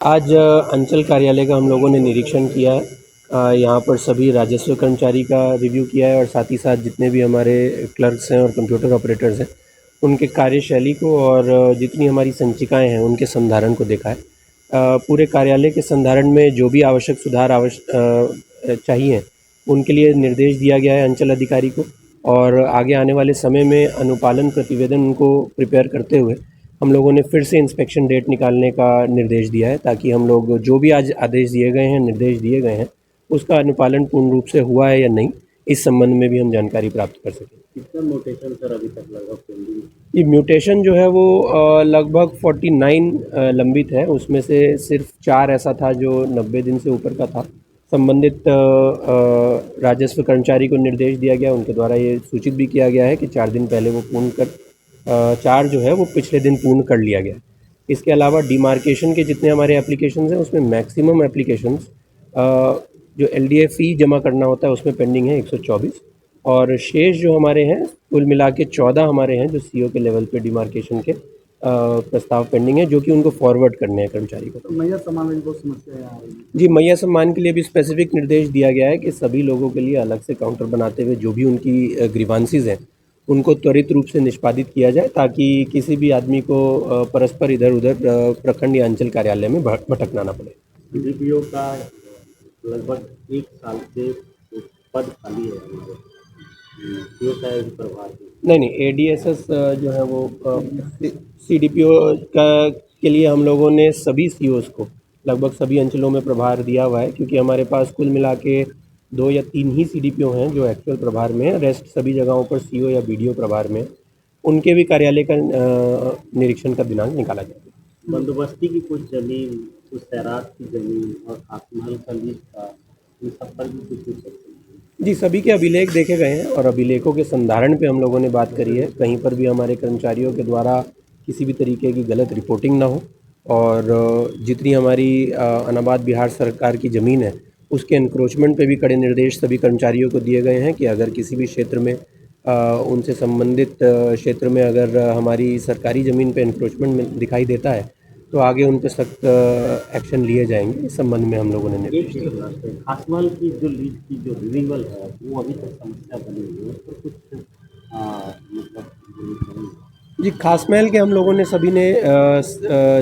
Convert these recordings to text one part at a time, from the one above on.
आज अंचल कार्यालय का हम लोगों ने निरीक्षण किया है। यहाँ पर सभी राजस्व कर्मचारी का रिव्यू किया है और साथ ही साथ जितने भी हमारे क्लर्क्स हैं और कंप्यूटर ऑपरेटर्स हैं उनके कार्यशैली को और जितनी हमारी संचिकाएं हैं उनके संधारण को देखा है। पूरे कार्यालय के संधारण में जो भी आवश्यक सुधार चाहिए उनके लिए निर्देश दिया गया है अंचल अधिकारी को, और आगे आने वाले समय में अनुपालन प्रतिवेदन उनको प्रिपेयर करते हुए हम लोगों ने फिर से इंस्पेक्शन डेट निकालने का निर्देश दिया है, ताकि हम लोग जो भी आज आदेश दिए गए हैं, निर्देश दिए गए हैं, उसका अनुपालन पूर्ण रूप से हुआ है या नहीं, इस संबंध में भी हम जानकारी प्राप्त कर सकें। कितना म्यूटेशन सर अभी तक लगभग पेंडिंग? ये म्यूटेशन जो है वो लगभग 49 लंबित है, उसमें से सिर्फ 4 ऐसा था जो 90 दिन से ऊपर का था। संबंधित राजस्व कर्मचारी को निर्देश दिया गया, उनके द्वारा ये सूचित भी किया गया है कि 4 दिन पहले वो पूर्ण कर 4 जो है वो पिछले दिन पूर्ण कर लिया गया। इसके अलावा डिमार्केशन के जितने हमारे एप्लीकेशंस हैं उसमें मैक्सिमम एप्लीकेशंस जो LDA फ़ी जमा करना होता है उसमें पेंडिंग है 124, और शेष जो हमारे हैं कुल मिला के 14 हमारे हैं जो CO के लेवल पे डिमार्केशन के प्रस्ताव पेंडिंग है, जो कि उनको फॉरवर्ड करने हैं कर्मचारी को। तो मैया सम्मान में बहुत समस्या आ रही है जी, मैया सम्मान के लिए भी स्पेसिफिक निर्देश दिया गया है कि सभी लोगों के लिए अलग से काउंटर बनाते हुए जो भी उनकी ग्रीवांसीज हैं उनको त्वरित रूप से निष्पादित किया जाए, ताकि किसी भी आदमी को परस्पर इधर उधर प्रखंड या अंचल कार्यालय में भटकना ना पड़े। DPO का लगभग 1 साल से पद खाली है, CO का एक प्रभार नहीं, ADSS जो है वो CDPO के लिए हम लोगों ने सभी COs को लगभग सभी अंचलों में प्रभार दिया हुआ है, क्योंकि हमारे पास कुल मिला के 2 या 3 ही CDPO हैं जो एक्चुअल प्रभार में है। रेस्ट सभी जगहों पर CO या BDO प्रभार में, उनके भी कार्यालय का निरीक्षण का दिनांक निकाला जाएगा। बंदोबस्ती की कुछ जमीन, कुछ तैराक की जमीन और खासमहल का लीज का, इन सब पर भी कुछ जी, सभी के अभिलेख देखे गए हैं और अभिलेखों के संधारण पे हम लोगों ने बात करी है। कहीं पर भी हमारे कर्मचारियों के द्वारा किसी भी तरीके की गलत रिपोर्टिंग ना हो, और जितनी हमारी अनाबाद बिहार सरकार की ज़मीन है उसके एनक्रोचमेंट पे भी कड़े निर्देश सभी कर्मचारियों को दिए गए हैं कि अगर किसी भी क्षेत्र में उनसे संबंधित क्षेत्र में अगर हमारी सरकारी ज़मीन पे एनक्रोचमेंट में दिखाई देता है तो आगे उन पर सख्त एक्शन लिए जाएंगे। इस संबंध में हम लोगों ने निर्देश दिए। खासमहल की जो लीज की जो रिन्यूअल है वो अभी तक समस्या बनी हुई है, उस पर कुछ मतलब जी, खासमहल के हम लोगों ने सभी ने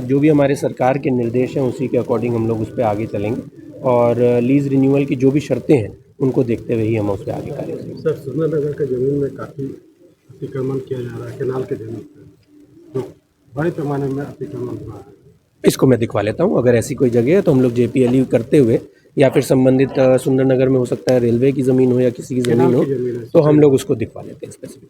जो भी हमारे सरकार के निर्देश हैं उसी के अकॉर्डिंग हम लोग उस पर आगे चलेंगे, और लीज़ रिन्यूअल की जो भी शर्तें हैं उनको देखते हुए ही हम उस पर आगे कार्य करेंगे। सर, सुंदरनगर के ज़मीन में काफ़ी अतिक्रमण किया जा रहा है, केनाल के ज़मीन पर तो बड़े पैमाने में अतिक्रमण हुआ है। इसको मैं दिखवा लेता हूँ, अगर ऐसी कोई जगह है तो हम लोग JPLU करते हुए या फिर संबंधित सुंदरनगर में हो सकता है रेलवे की ज़मीन हो या किसी की ज़मीन हो, तो हम लोग उसको दिखवा लेते हैं स्पेसिफिक।